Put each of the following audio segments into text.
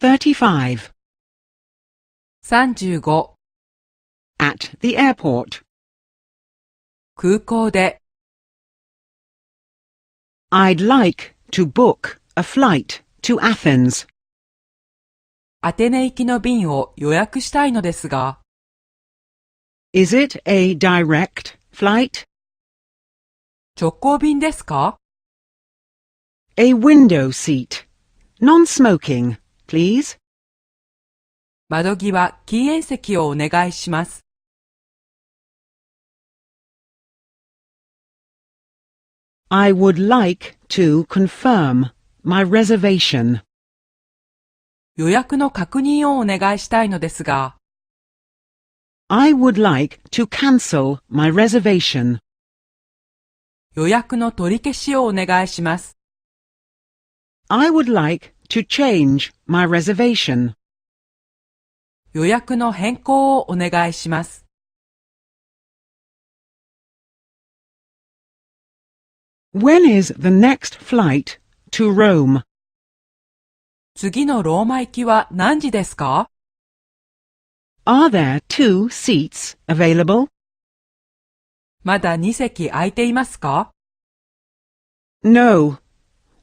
35. 35 At the airport. 空港で I'd like to book a flight to Athens. アテネ行きの便を予約したいのですが Is it a direct flight? 直行便ですか A window seat. Non-smoking, please. 窓際禁煙席をお願いします。I would like to confirm my reservation. 予約の確認をお願いしたいのですが I would like to cancel my reservation. 予約の取り消しをお願いします。I would like to change my reservation. 予約の変更をお願いします。When is the next flight to Rome? 次のローマ行きは何時ですか Are there 2 seats available? まだ2席空いていますか No,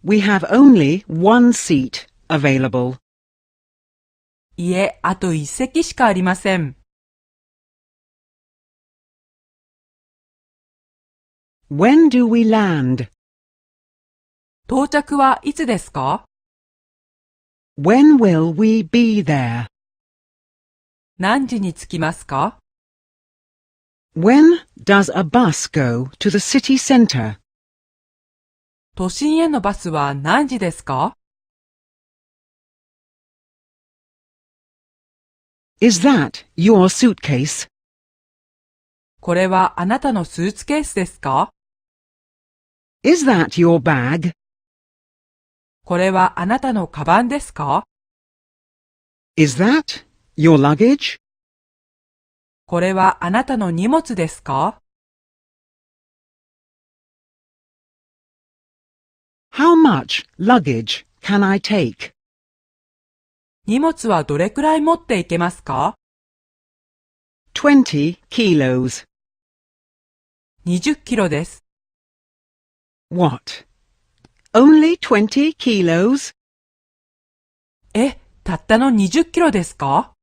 we have only 1 seat available. いえ、あと1席しかありません。When do we land? 到着はいつですか When will we be there? 何時に着きますか When does a bus go to the city centre? 都心へのバスは何時ですか Is that your suitcase? これはあなたのスーツケースですか Is that your bag? これはあなたのカバンですか Is that your luggage? これはあなたの荷物ですか How much luggage can I take? 荷物はどれくらい持っていけますか 20 kilos. 20キロです。What? Only 20 kilos? たったの20キロですか